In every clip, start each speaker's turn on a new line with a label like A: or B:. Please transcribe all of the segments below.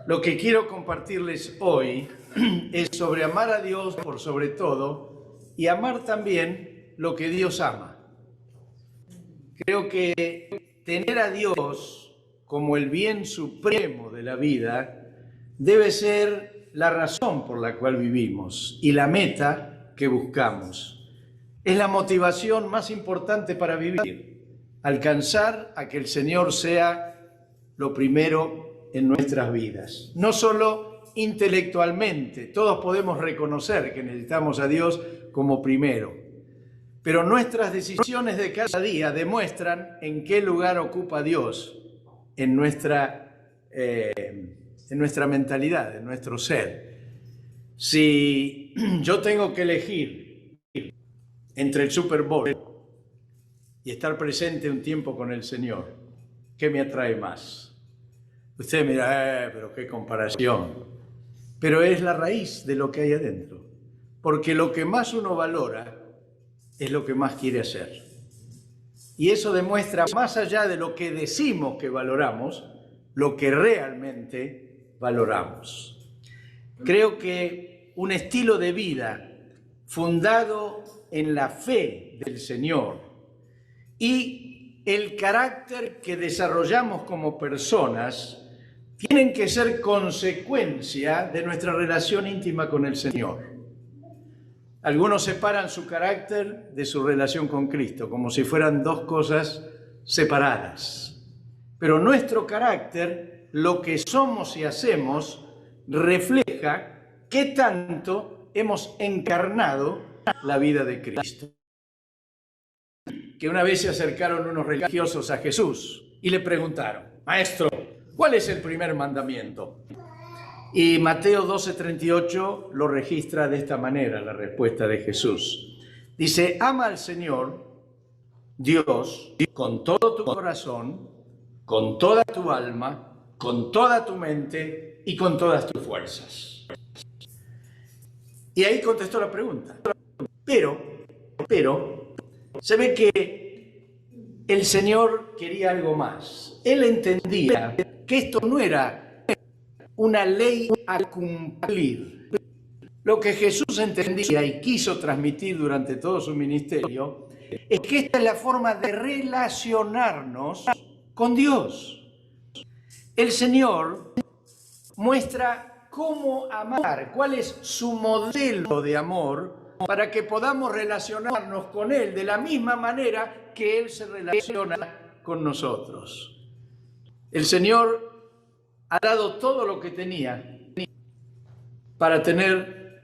A: Lo que quiero compartirles hoy es sobre amar a Dios por sobre todo y amar también lo que Dios ama. Creo que tener a Dios como el bien supremo de la vida debe ser la razón por la cual vivimos y la meta que buscamos. Es la motivación más importante para vivir, alcanzar a que el Señor sea lo primero en nuestras vidas. No solo intelectualmente, todos podemos reconocer que necesitamos a Dios como primero, pero nuestras decisiones de cada día demuestran en qué lugar ocupa Dios en nuestra mentalidad, en nuestro ser. Si yo tengo que elegir entre el Super Bowl y estar presente un tiempo con el Señor, ¿qué me atrae más? Usted mira, pero qué comparación. Pero es la raíz de lo que hay adentro. Porque lo que más uno valora es lo que más quiere hacer. Y eso demuestra, más allá de lo que decimos que valoramos, lo que realmente valoramos. Creo que un estilo de vida fundado en la fe del Señor y el carácter que desarrollamos como personas tienen que ser consecuencia de nuestra relación íntima con el Señor. Algunos separan su carácter de su relación con Cristo, como si fueran dos cosas separadas. Pero nuestro carácter, lo que somos y hacemos, refleja qué tanto hemos encarnado la vida de Cristo. Que una vez se acercaron unos religiosos a Jesús y le preguntaron: Maestro, ¿cuál es el primer mandamiento? Y Mateo 12:38 lo registra de esta manera, la respuesta de Jesús. Dice: ama al Señor, Dios, con todo tu corazón, con toda tu alma, con toda tu mente y con todas tus fuerzas. Y ahí contestó la pregunta. Pero, se ve que el Señor quería algo más. Él entendía que esto no era una ley a cumplir. Lo que Jesús entendía y quiso transmitir durante todo su ministerio es que esta es la forma de relacionarnos con Dios. El Señor muestra cómo amar, cuál es su modelo de amor para que podamos relacionarnos con Él de la misma manera que Él se relaciona con nosotros. El Señor ha dado todo lo que tenía para tener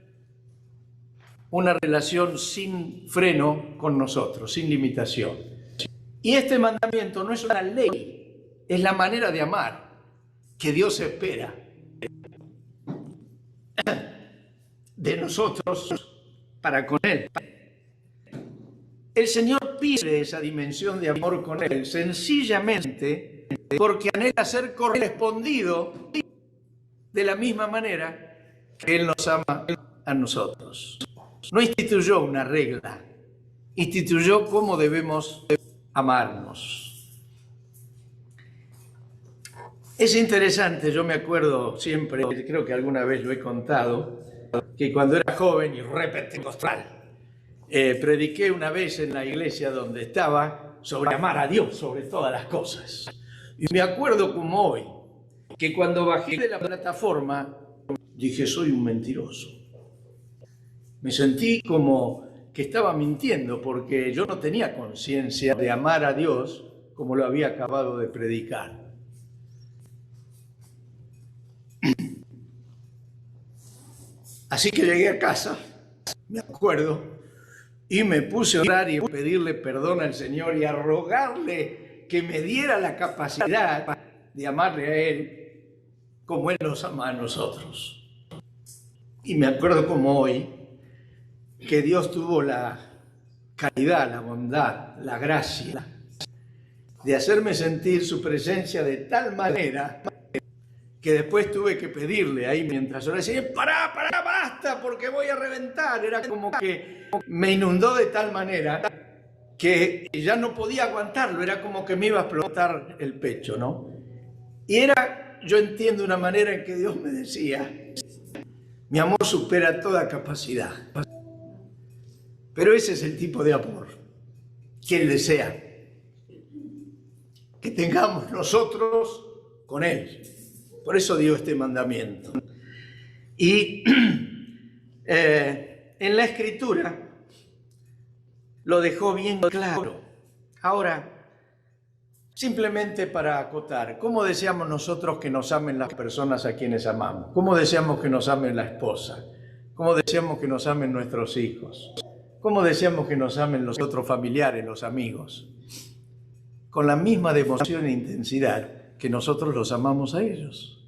A: una relación sin freno con nosotros, sin limitación. Y este mandamiento no es una ley, es la manera de amar que Dios espera de nosotros para con Él. El Señor pide esa dimensión de amor con Él sencillamente porque anhela ser correspondido de la misma manera que Él nos ama a nosotros. No instituyó una regla, instituyó cómo debemos amarnos. Es interesante, yo me acuerdo siempre, creo que alguna vez lo he contado, que cuando era joven y pentecostal, prediqué una vez en la iglesia donde estaba sobre amar a Dios sobre todas las cosas. Y me acuerdo como hoy, que cuando bajé de la plataforma, dije: soy un mentiroso. Me sentí como que estaba mintiendo porque yo no tenía conciencia de amar a Dios como lo había acabado de predicar. Así que llegué a casa, me acuerdo, y me puse a orar y a pedirle perdón al Señor y a rogarle que me diera la capacidad de amarle a Él como Él nos ama a nosotros. Y me acuerdo como hoy que Dios tuvo la caridad, la bondad, la gracia de hacerme sentir su presencia de tal manera que después tuve que pedirle ahí mientras oraba, decía: pará, basta, porque voy a reventar. Era como que me inundó de tal manera que ya no podía aguantarlo, era como que me iba a explotar el pecho, ¿no? Y era yo entiendo una manera en que Dios me decía, mi amor supera toda capacidad. Pero ese es el tipo de amor que Él desea que tengamos nosotros con Él. Por eso dio este mandamiento. Y en la Escritura lo dejó bien claro. Ahora, simplemente para acotar, ¿cómo deseamos nosotros que nos amen las personas a quienes amamos? ¿Cómo deseamos que nos amen la esposa? ¿Cómo deseamos que nos amen nuestros hijos? ¿Cómo deseamos que nos amen los otros familiares, los amigos? Con la misma devoción e intensidad que nosotros los amamos a ellos.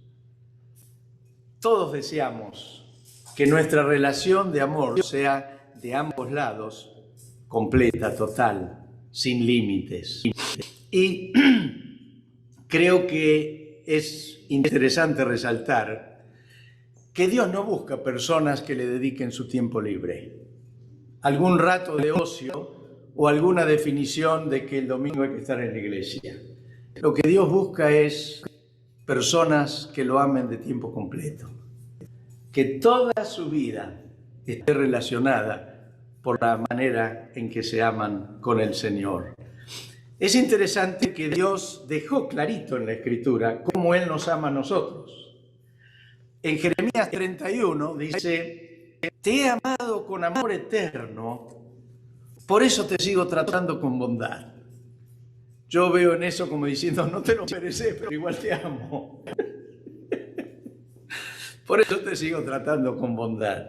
A: Todos deseamos que nuestra relación de amor sea de ambos lados, completa, total, sin límites. Y creo que es interesante resaltar que Dios no busca personas que le dediquen su tiempo libre, algún rato de ocio o alguna definición de que el domingo hay que estar en la iglesia. Lo que Dios busca es personas que lo amen de tiempo completo, que toda su vida esté relacionada por la manera en que se aman con el Señor. Es interesante que Dios dejó clarito en la Escritura cómo Él nos ama a nosotros. En Jeremías 31 dice, te he amado con amor eterno, por eso te sigo tratando con bondad. Yo veo en eso como diciendo, no te lo mereces, pero igual te amo. Por eso te sigo tratando con bondad.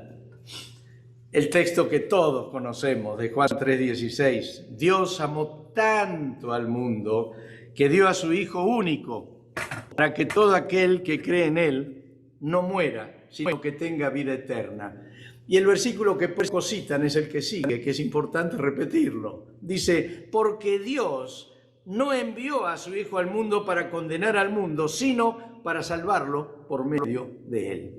A: El texto que todos conocemos de Juan 3:16, Dios amó tanto al mundo que dio a su Hijo único para que todo aquel que cree en Él no muera, sino que tenga vida eterna. Y el versículo que pocos citan es el que sigue, que es importante repetirlo. Dice, porque Dios no envió a su Hijo al mundo para condenar al mundo, sino para salvarlo por medio de Él.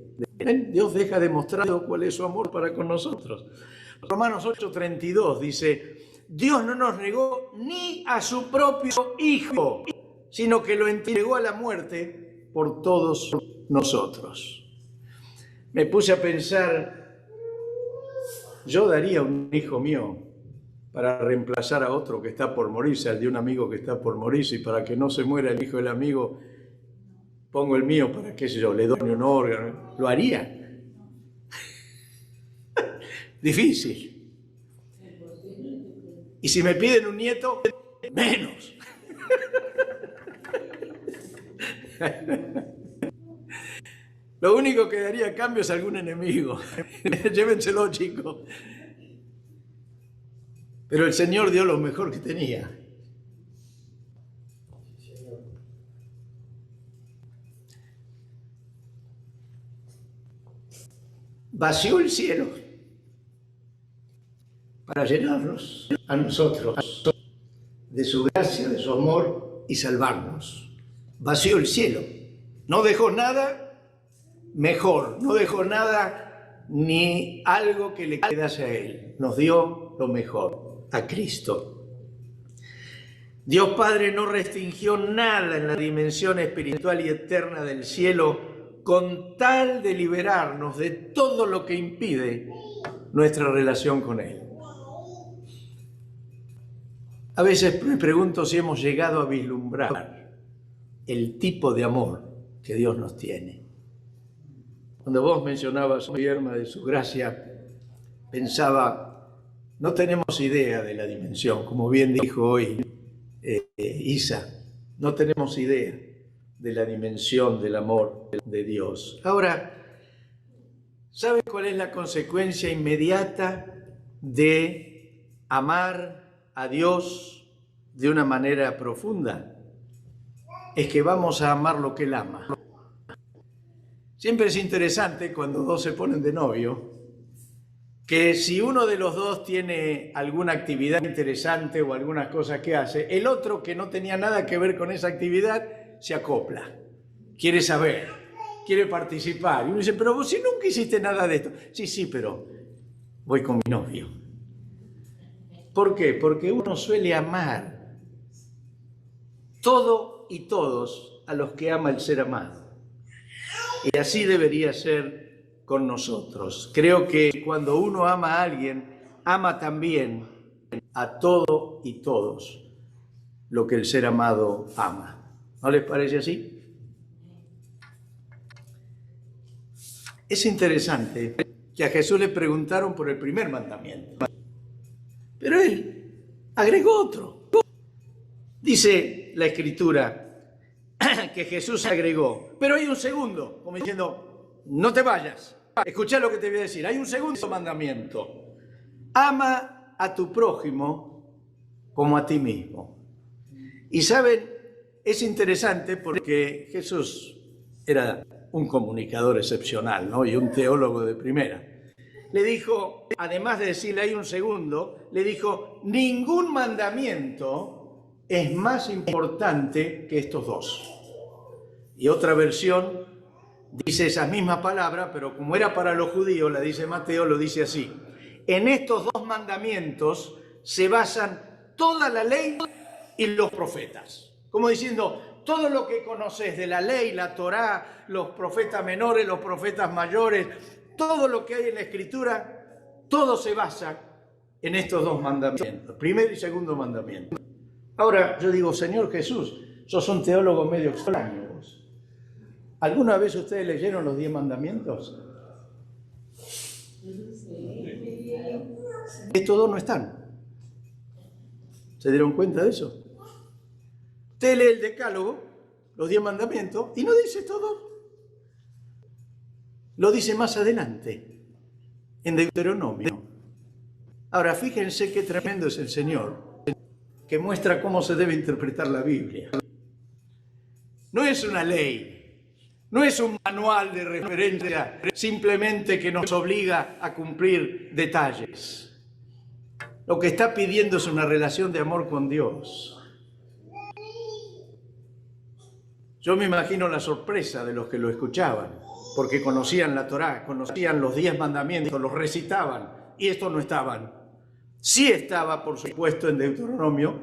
A: Dios deja demostrado cuál es su amor para con nosotros. Romanos 8:32 dice, Dios no nos negó ni a su propio Hijo, sino que lo entregó a la muerte por todos nosotros. Me puse a pensar, yo daría un hijo mío para reemplazar a otro que está por morirse, al de un amigo que está por morirse, y para que no se muera el hijo del amigo, pongo el mío para, qué sé yo, le doy un órgano. ¿Lo haría? Difícil. Y si me piden un nieto, menos. Lo único que daría a cambio es algún enemigo. Llévenselo, chicos. Pero el Señor dio lo mejor que tenía. Vació el cielo para llenarnos a nosotros de su gracia, de su amor y salvarnos. Vació el cielo. No dejó nada mejor, no dejó nada ni algo que le quedase a Él. Nos dio lo mejor, a Cristo. Dios Padre no restringió nada en la dimensión espiritual y eterna del cielo con tal de liberarnos de todo lo que impide nuestra relación con Él. A veces me pregunto si hemos llegado a vislumbrar el tipo de amor que Dios nos tiene. Cuando vos mencionabas, Irma, de su gracia, pensaba, no tenemos idea de la dimensión, como bien dijo hoy Isa, no tenemos idea de la dimensión del amor de Dios. Ahora, ¿sabe cuál es la consecuencia inmediata de amar a Dios de una manera profunda? Es que vamos a amar lo que Él ama. Siempre es interesante cuando dos se ponen de novio, que si uno de los dos tiene alguna actividad interesante o algunas cosas que hace, el otro que no tenía nada que ver con esa actividad se acopla, quiere saber, quiere participar. Y uno dice, pero vos si nunca hiciste nada de esto. Sí, pero voy con mi novio. ¿Por qué? Porque uno suele amar todo y todos a los que ama el ser amado. Y así debería ser con nosotros. Creo que cuando uno ama a alguien, ama también a todo y todos lo que el ser amado ama. ¿No les parece así? Es interesante que a Jesús le preguntaron por el primer mandamiento, pero él agregó otro. Dice la Escritura que Jesús agregó, pero hay un segundo, como diciendo, no te vayas, escuchá lo que te voy a decir, hay un segundo mandamiento, ama a tu prójimo como a ti mismo. Y saben, es interesante porque Jesús era un comunicador excepcional, ¿no? Y un teólogo de primera. Le dijo, además de decirle hay un segundo, le dijo, ningún mandamiento es más importante que estos dos. Y otra versión dice esas mismas palabras, pero como era para los judíos, la dice Mateo, lo dice así. En estos dos mandamientos se basan toda la ley y los profetas. Como diciendo, todo lo que conoces de la ley, la Torá, los profetas menores, los profetas mayores, todo lo que hay en la Escritura, todo se basa en estos dos mandamientos, primero y segundo mandamiento. Ahora, yo digo, Señor Jesús, sos un teólogo medio extraño. ¿Alguna vez ustedes leyeron los 10 mandamientos? Estos dos no están. ¿Se dieron cuenta de eso? Usted lee el Decálogo, los 10 mandamientos, y no dice todo. Lo dice más adelante, en Deuteronomio. Ahora, fíjense qué tremendo es el Señor, que muestra cómo se debe interpretar la Biblia. No es una ley, no es un manual de referencia simplemente que nos obliga a cumplir detalles. Lo que está pidiendo es una relación de amor con Dios. Yo me imagino la sorpresa de los que lo escuchaban, porque conocían la Torá, conocían los 10 mandamientos, los recitaban, y estos no estaban. Sí estaba, por supuesto, en Deuteronomio,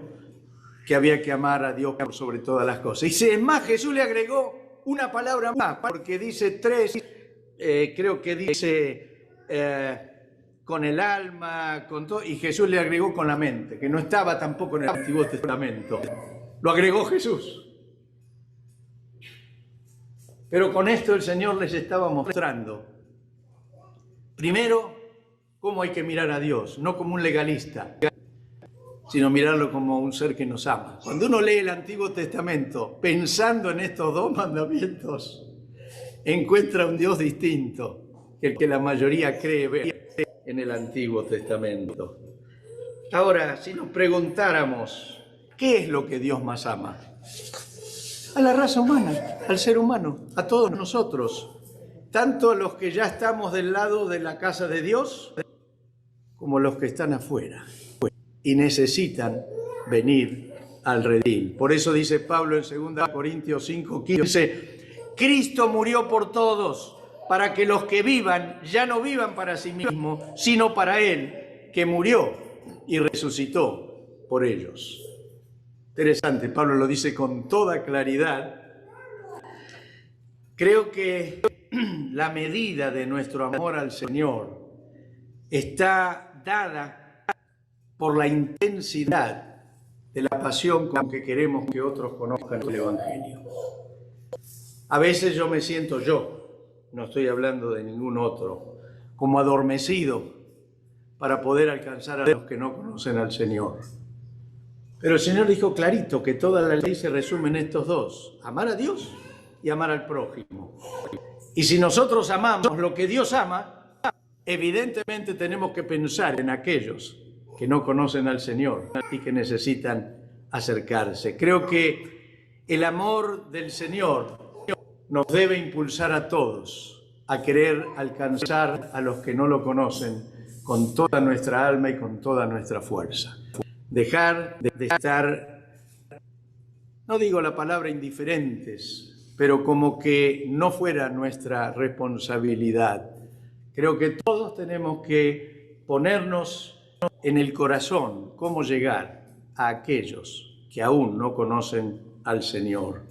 A: que había que amar a Dios por sobre todas las cosas. Y es más, Jesús le agregó una palabra más, porque dice 3, creo que dice con el alma, con todo, y Jesús le agregó con la mente, que no estaba tampoco en el Antiguo Testamento. Lo agregó Jesús. Pero con esto el Señor les estaba mostrando, primero, cómo hay que mirar a Dios, no como un legalista, sino mirarlo como un ser que nos ama. Cuando uno lee el Antiguo Testamento pensando en estos dos mandamientos, encuentra un Dios distinto que el que la mayoría cree ver en el Antiguo Testamento. Ahora, si nos preguntáramos, ¿qué es lo que Dios más ama? A la raza humana, al ser humano, a todos nosotros, tanto a los que ya estamos del lado de la casa de Dios, como los que están afuera y necesitan venir al redil. Por eso dice Pablo en 2 Corintios 5:15, Cristo murió por todos, para que los que vivan ya no vivan para sí mismos, sino para Él, que murió y resucitó por ellos. Interesante, Pablo lo dice con toda claridad. Creo que la medida de nuestro amor al Señor está dada por la intensidad de la pasión con que queremos que otros conozcan el Evangelio. A veces yo me siento no estoy hablando de ningún otro, como adormecido para poder alcanzar a los que no conocen al Señor. Pero el Señor dijo clarito que toda la ley se resume en estos dos, amar a Dios y amar al prójimo. Y si nosotros amamos lo que Dios ama, evidentemente tenemos que pensar en aquellos que no conocen al Señor y que necesitan acercarse. Creo que el amor del Señor nos debe impulsar a todos a querer alcanzar a los que no lo conocen con toda nuestra alma y con toda nuestra fuerza. Dejar de estar, no digo la palabra indiferentes, pero como que no fuera nuestra responsabilidad. Creo que todos tenemos que ponernos en el corazón cómo llegar a aquellos que aún no conocen al Señor.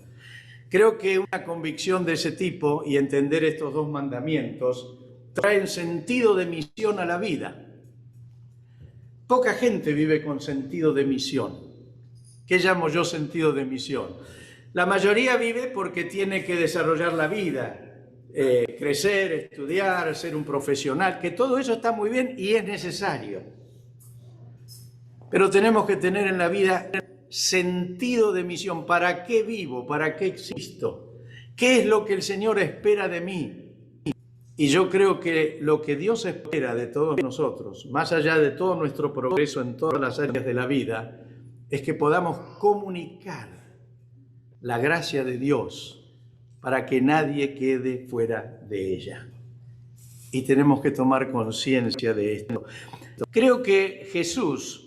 A: Creo que una convicción de ese tipo y entender estos dos mandamientos traen sentido de misión a la vida. Poca gente vive con sentido de misión. ¿Qué llamo yo sentido de misión? La mayoría vive porque tiene que desarrollar la vida, crecer, estudiar, ser un profesional, que todo eso está muy bien y es necesario. Pero tenemos que tener en la vida sentido de misión. ¿Para qué vivo? ¿Para qué existo? ¿Qué es lo que el Señor espera de mí? Y yo creo que lo que Dios espera de todos nosotros, más allá de todo nuestro progreso en todas las áreas de la vida, es que podamos comunicar la gracia de Dios para que nadie quede fuera de ella. Y tenemos que tomar conciencia de esto. Creo que Jesús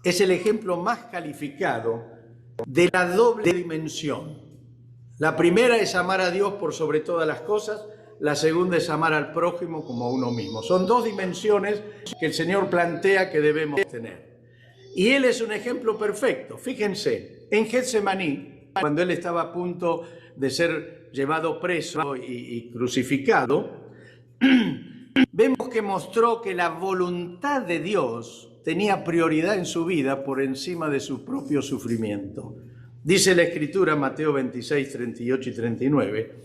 A: es el ejemplo más calificado de la doble dimensión. La primera es amar a Dios por sobre todas las cosas, la segunda es amar al prójimo como a uno mismo. Son dos dimensiones que el Señor plantea que debemos tener. Y Él es un ejemplo perfecto. Fíjense, en Getsemaní, cuando Él estaba a punto de ser llevado preso y crucificado, vemos que mostró que la voluntad de Dios tenía prioridad en su vida por encima de su propio sufrimiento. Dice la Escritura, Mateo 26, 38 y 39,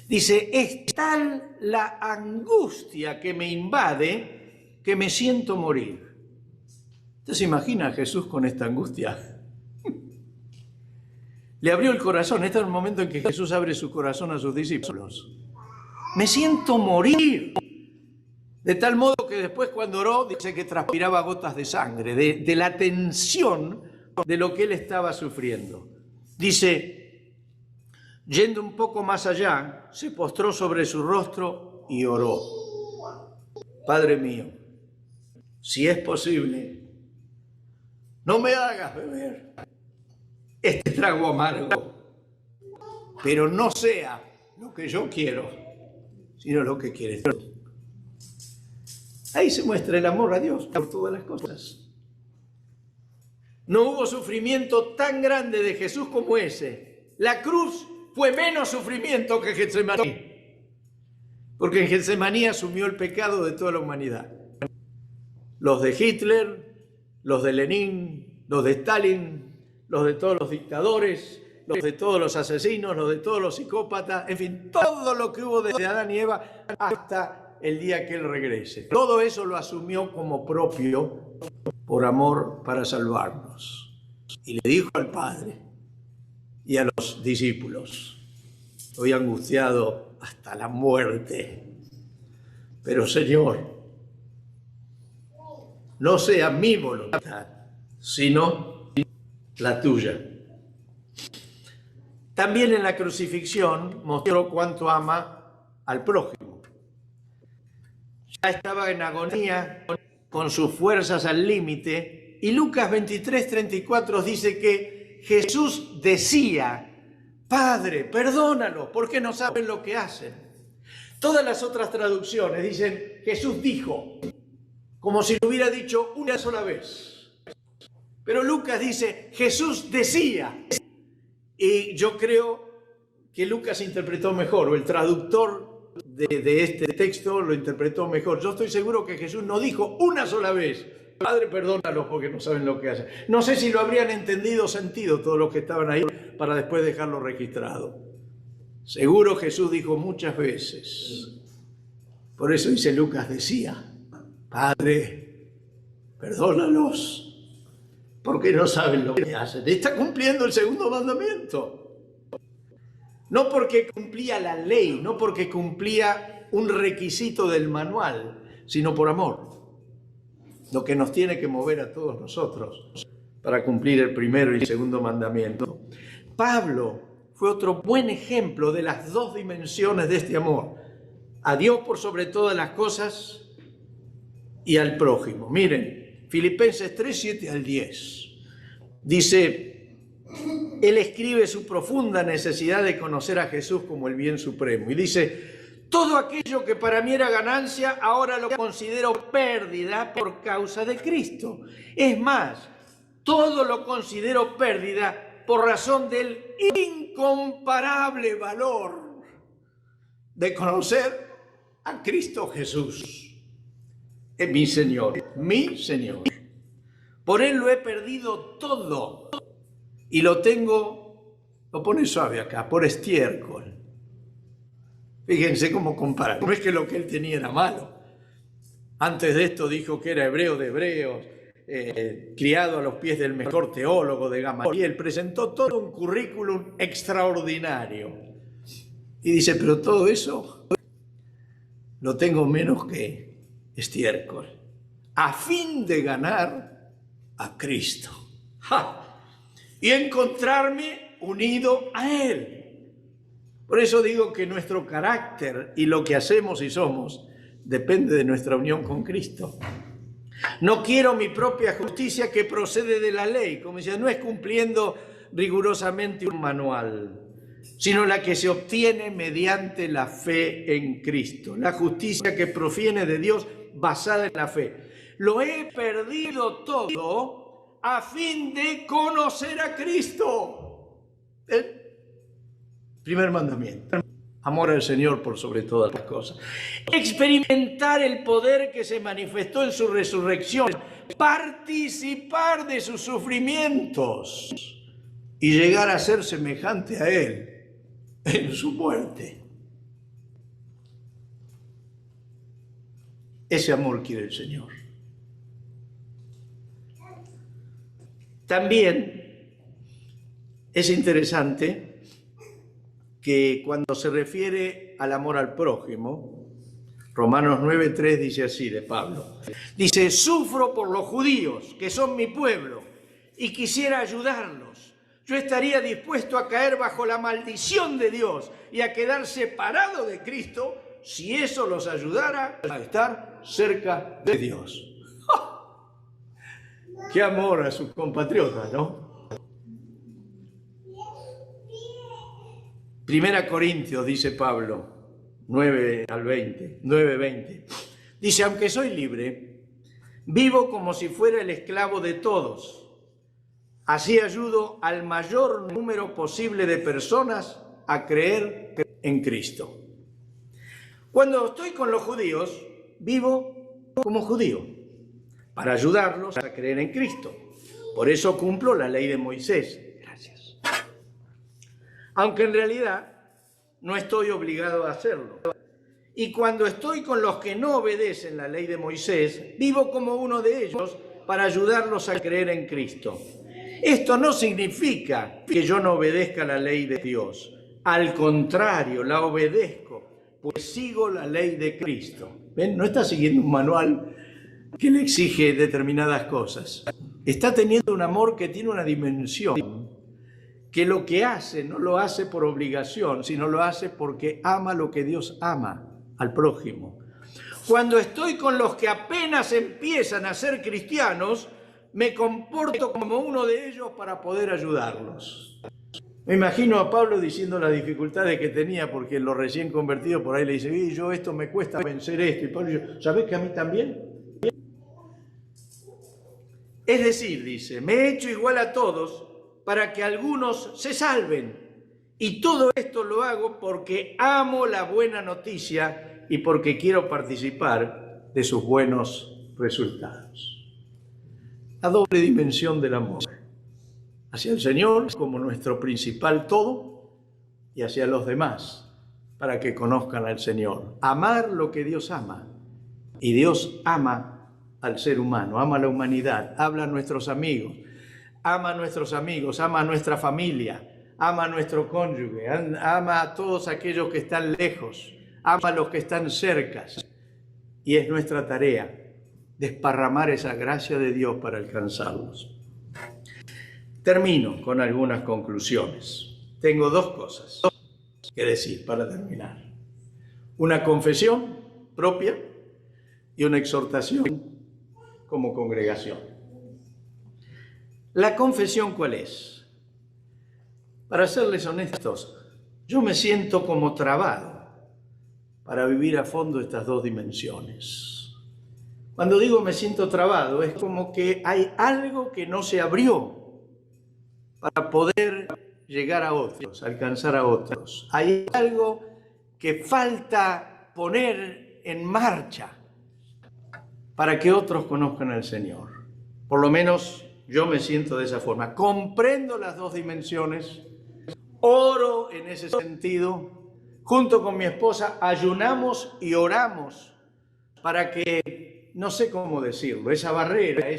A: dice, es tal la angustia que me invade que me siento morir. ¿Usted se imagina a Jesús con esta angustia? Le abrió el corazón. Este es el momento en que Jesús abre su corazón a sus discípulos. Me siento morir. De tal modo que después cuando oró, dice que transpiraba gotas de sangre, de la tensión de lo que él estaba sufriendo. Dice, yendo un poco más allá, se postró sobre su rostro y oró. Padre mío, si es posible, no me hagas beber este trago amargo, pero no sea lo que yo quiero, sino lo que quieres tú. Ahí se muestra el amor a Dios por todas las cosas. No hubo sufrimiento tan grande de Jesús como ese. La cruz fue menos sufrimiento que Getsemaní, porque en Getsemaní asumió el pecado de toda la humanidad. Los de Hitler, los de Lenin, los de Stalin, los de todos los dictadores, los de todos los asesinos, los de todos los psicópatas, en fin, todo lo que hubo desde Adán y Eva hasta el día que Él regrese. Todo eso lo asumió como propio por amor para salvarnos. Y le dijo al Padre y a los discípulos, estoy angustiado hasta la muerte, pero Señor, no sea mi voluntad, sino la tuya. También en la crucifixión mostró cuánto ama al prójimo. Ya estaba en agonía, con sus fuerzas al límite, y Lucas 23, 34 dice que Jesús decía, Padre, perdónalos, porque no saben lo que hacen. Todas las otras traducciones dicen, Jesús dijo, como si lo hubiera dicho una sola vez. Pero Lucas dice, Jesús decía. Y yo creo que Lucas interpretó mejor, o el traductor de este texto lo interpretó mejor. Yo estoy seguro que Jesús no dijo una sola vez, Padre, perdónalos porque no saben lo que hacen. No sé si lo habrían entendido o sentido todos los que estaban ahí para después dejarlo registrado. Seguro Jesús dijo muchas veces. Por eso dice Lucas decía, Padre, perdónalos porque no saben lo que hacen. Está cumpliendo el segundo mandamiento. No porque cumplía la ley, no porque cumplía un requisito del manual, sino por amor. Lo que nos tiene que mover a todos nosotros para cumplir el primero y el segundo mandamiento. Pablo fue otro buen ejemplo de las dos dimensiones de este amor. A Dios por sobre todas las cosas y al prójimo. Miren, Filipenses 3, 7 al 10. Dice, él escribe su profunda necesidad de conocer a Jesús como el bien supremo. Y dice, todo aquello que para mí era ganancia, ahora lo considero pérdida por causa de Cristo. Es más, todo lo considero pérdida por razón del incomparable valor de conocer a Cristo Jesús, es mi Señor, mi Señor. Por Él lo he perdido todo y lo tengo, lo pone suave acá, por estiércol. Fíjense cómo compara. No es que lo que Él tenía era malo. Antes de esto dijo que era hebreo de hebreos, criado a los pies del mejor teólogo de Gamaliel. Presentó todo un currículum extraordinario. Y dice, pero todo eso lo tengo menos que estiércol, a fin de ganar a Cristo. ¡Ja! Y encontrarme unido a Él. Por eso digo que nuestro carácter y lo que hacemos y somos depende de nuestra unión con Cristo. No quiero mi propia justicia que procede de la ley, como decía, no es cumpliendo rigurosamente un manual, sino la que se obtiene mediante la fe en Cristo, la justicia que proviene de Dios basada en la fe. Lo he perdido todo a fin de conocer a Cristo. El primer mandamiento. Amor al Señor por sobre todas las cosas. Experimentar el poder que se manifestó en su resurrección. Participar de sus sufrimientos. Y llegar a ser semejante a Él en su muerte. Ese amor quiere el Señor. También es interesante que cuando se refiere al amor al prójimo, Romanos 9:3 dice así de Pablo, dice, sufro por los judíos, que son mi pueblo, y quisiera ayudarlos. Yo estaría dispuesto a caer bajo la maldición de Dios y a quedar separado de Cristo si eso los ayudara a estar cerca de Dios. ¡Ja! ¡Qué amor a sus compatriotas!, ¿no? Primera Corintios, dice Pablo, 9:20. Dice, aunque soy libre, vivo como si fuera el esclavo de todos. Así ayudo al mayor número posible de personas a creer en Cristo. Cuando estoy con los judíos, vivo como judío, para ayudarlos a creer en Cristo. Por eso cumplo la ley de Moisés. Aunque en realidad no estoy obligado a hacerlo. Y cuando estoy con los que no obedecen la ley de Moisés, vivo como uno de ellos para ayudarlos a creer en Cristo. Esto no significa que yo no obedezca la ley de Dios. Al contrario, la obedezco, pues sigo la ley de Cristo. ¿Ven? No está siguiendo un manual que le exige determinadas cosas. Está teniendo un amor que tiene una dimensión, que lo que hace no lo hace por obligación, sino lo hace porque ama lo que Dios ama al prójimo. Cuando estoy con los que apenas empiezan a ser cristianos, me comporto como uno de ellos para poder ayudarlos. Me imagino a Pablo diciendo las dificultades que tenía, porque los recién convertidos por ahí le dicen, yo esto me cuesta vencer esto, y Pablo dice, ¿sabés que a mí también? Es decir, dice, me he hecho igual a todos, para que algunos se salven. Y todo esto lo hago porque amo la buena noticia y porque quiero participar de sus buenos resultados. La doble dimensión del amor. Hacia el Señor como nuestro principal todo y hacia los demás para que conozcan al Señor. Amar lo que Dios ama. Y Dios ama al ser humano, ama a la humanidad, ama a nuestros amigos. Ama a nuestros amigos, ama a nuestra familia, ama a nuestro cónyuge, ama a todos aquellos que están lejos, ama a los que están cerca. Y es nuestra tarea desparramar esa gracia de Dios para alcanzarlos. Termino con algunas conclusiones. Tengo dos cosas que decir para terminar. Una confesión propia y una exhortación como congregación. ¿La confesión cuál es? Para serles honestos, yo me siento como trabado para vivir a fondo estas dos dimensiones. Cuando digo me siento trabado, es como que hay algo que no se abrió para poder llegar a otros, alcanzar a otros. Hay algo que falta poner en marcha para que otros conozcan al Señor. Por lo menos yo me siento de esa forma. Comprendo las dos dimensiones, oro en ese sentido. Junto con mi esposa ayunamos y oramos para que, no sé cómo decirlo, esa barrera,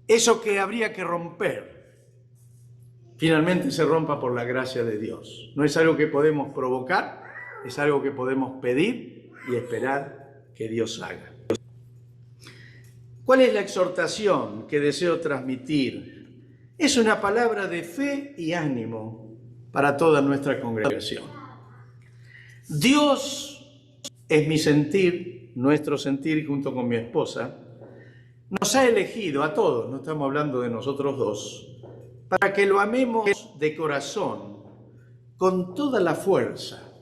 A: eso que habría que romper, finalmente se rompa por la gracia de Dios. No es algo que podemos provocar, es algo que podemos pedir y esperar que Dios haga. ¿Cuál es la exhortación que deseo transmitir? Es una palabra de fe y ánimo para toda nuestra congregación. Dios es mi sentir, nuestro sentir junto con mi esposa, nos ha elegido a todos, no estamos hablando de nosotros dos, para que lo amemos de corazón, con toda la fuerza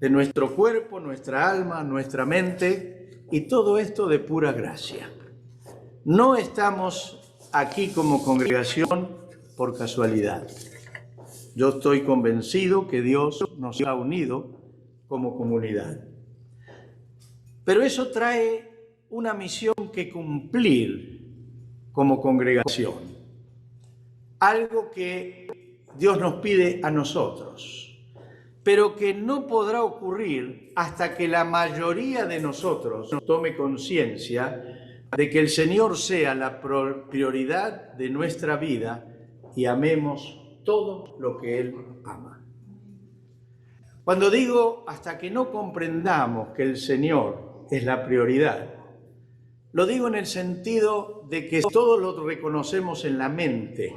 A: de nuestro cuerpo, nuestra alma, nuestra mente, y todo esto de pura gracia. No estamos aquí como congregación por casualidad. Yo estoy convencido que Dios nos ha unido como comunidad. Pero eso trae una misión que cumplir como congregación. Algo que Dios nos pide a nosotros, pero que no podrá ocurrir hasta que la mayoría de nosotros tome conciencia de que el Señor sea la prioridad de nuestra vida y amemos todo lo que Él ama. Cuando digo hasta que no comprendamos que el Señor es la prioridad, lo digo en el sentido de que todos lo reconocemos en la mente,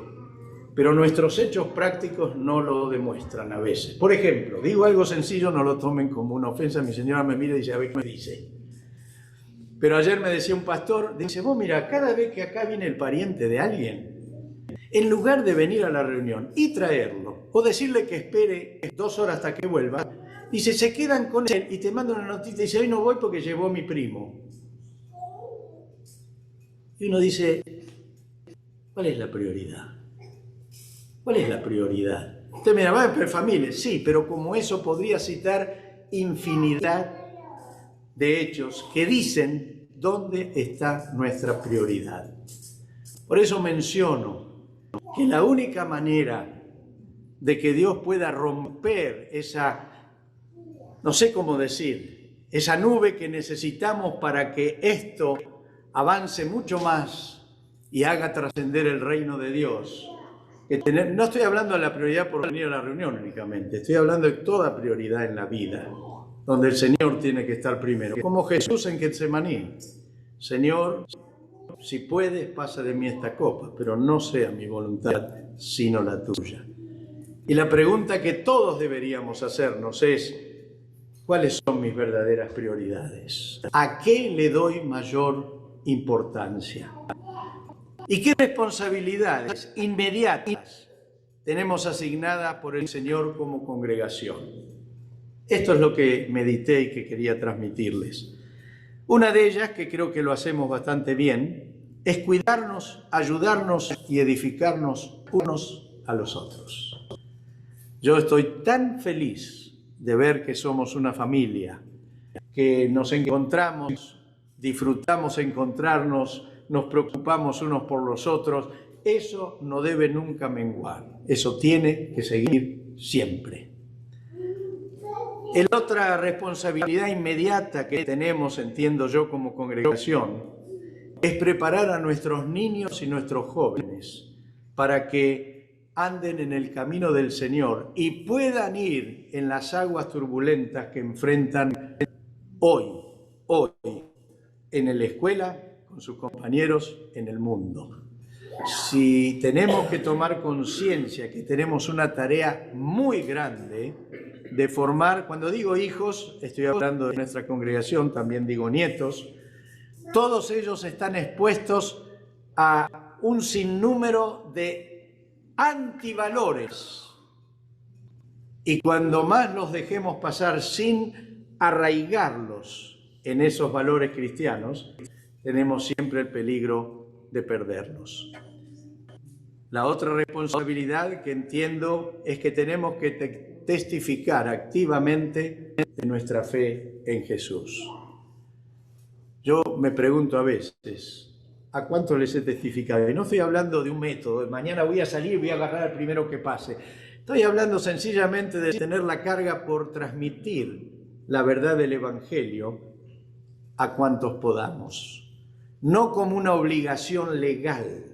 A: pero nuestros hechos prácticos no lo demuestran a veces. Por ejemplo, digo algo sencillo, no lo tomen como una ofensa. Mi señora me mira y dice, a ver qué me dice. Pero ayer me decía un pastor, dice, vos mira, cada vez que acá viene el pariente de alguien, en lugar de venir a la reunión y traerlo, o decirle que espere 2 horas hasta que vuelva, dice, se quedan con él y te mandan una notita y dice, hoy no voy porque llevó mi primo. Y uno dice, ¿cuál es la prioridad? ¿Cuál es la prioridad? Usted me va a familia, sí, pero como eso podría citar infinidad de hechos que dicen dónde está nuestra prioridad. Por eso menciono que la única manera de que Dios pueda romper esa, no sé cómo decir, esa nube que necesitamos para que esto avance mucho más y haga trascender el reino de Dios. No estoy hablando de la prioridad por venir a la reunión únicamente, estoy hablando de toda prioridad en la vida, donde el Señor tiene que estar primero. Como Jesús en Getsemaní, Señor, si puedes, pasa de mí esta copa, pero no sea mi voluntad, sino la tuya. Y la pregunta que todos deberíamos hacernos es, ¿cuáles son mis verdaderas prioridades? ¿A qué le doy mayor importancia? ¿Y qué responsabilidades inmediatas tenemos asignadas por el Señor como congregación? Esto es lo que medité y que quería transmitirles. Una de ellas, que creo que lo hacemos bastante bien, es cuidarnos, ayudarnos y edificarnos unos a los otros. Yo estoy tan feliz de ver que somos una familia, que nos encontramos, disfrutamos encontrarnos, nos preocupamos unos por los otros. Eso no debe nunca menguar, eso tiene que seguir siempre. La otra responsabilidad inmediata que tenemos, entiendo yo, como congregación, es preparar a nuestros niños y nuestros jóvenes para que anden en el camino del Señor y puedan ir en las aguas turbulentas que enfrentan hoy, en la escuela, con sus compañeros, en el mundo. Si tenemos que tomar conciencia que tenemos una tarea muy grande de formar, cuando digo hijos, estoy hablando de nuestra congregación, también digo nietos, todos ellos están expuestos a un sinnúmero de antivalores. Y cuando más los dejemos pasar sin arraigarlos en esos valores cristianos, tenemos siempre el peligro de perdernos. La otra responsabilidad que entiendo es que tenemos que testificar activamente de nuestra fe en Jesús. Yo me pregunto a veces, ¿a cuánto les he testificado? Y no estoy hablando de un método, mañana voy a salir y voy a agarrar al primero que pase. Estoy hablando sencillamente de tener la carga por transmitir la verdad del Evangelio a cuantos podamos. No como una obligación legal,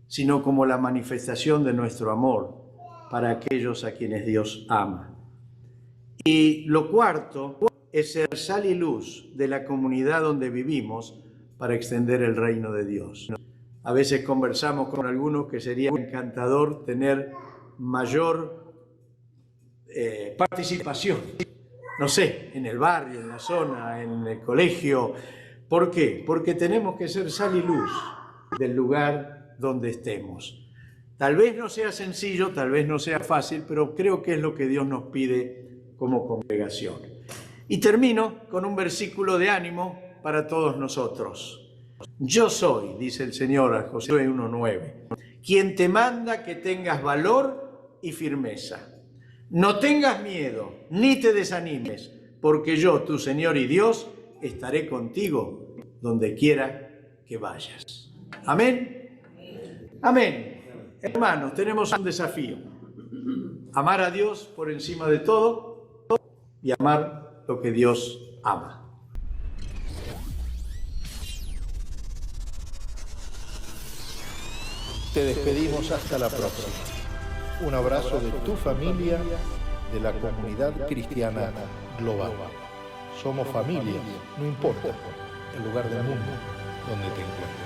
A: sino como la manifestación de nuestro amor para aquellos a quienes Dios ama. Y lo cuarto es ser sal y luz de la comunidad donde vivimos para extender el reino de Dios. A veces conversamos con algunos que sería encantador tener mayor participación, no sé, en el barrio, en la zona, en el colegio. ¿Por qué? Porque tenemos que ser sal y luz del lugar donde estemos. Tal vez no sea sencillo, tal vez no sea fácil, pero creo que es lo que Dios nos pide como congregación. Y termino con un versículo de ánimo para todos nosotros. Yo soy, dice el Señor a Josué 1:9, quien te manda que tengas valor y firmeza. No tengas miedo, ni te desanimes, porque yo, tu Señor y Dios, estaré contigo donde quiera que vayas. Amén. Amén. Hermanos, tenemos un desafío. Amar a Dios por encima de todo y amar lo que Dios ama.
B: Te despedimos hasta la próxima. Un abrazo de tu familia, de la comunidad cristiana global. Somos familias, no importa el lugar del mundo donde te encuentres.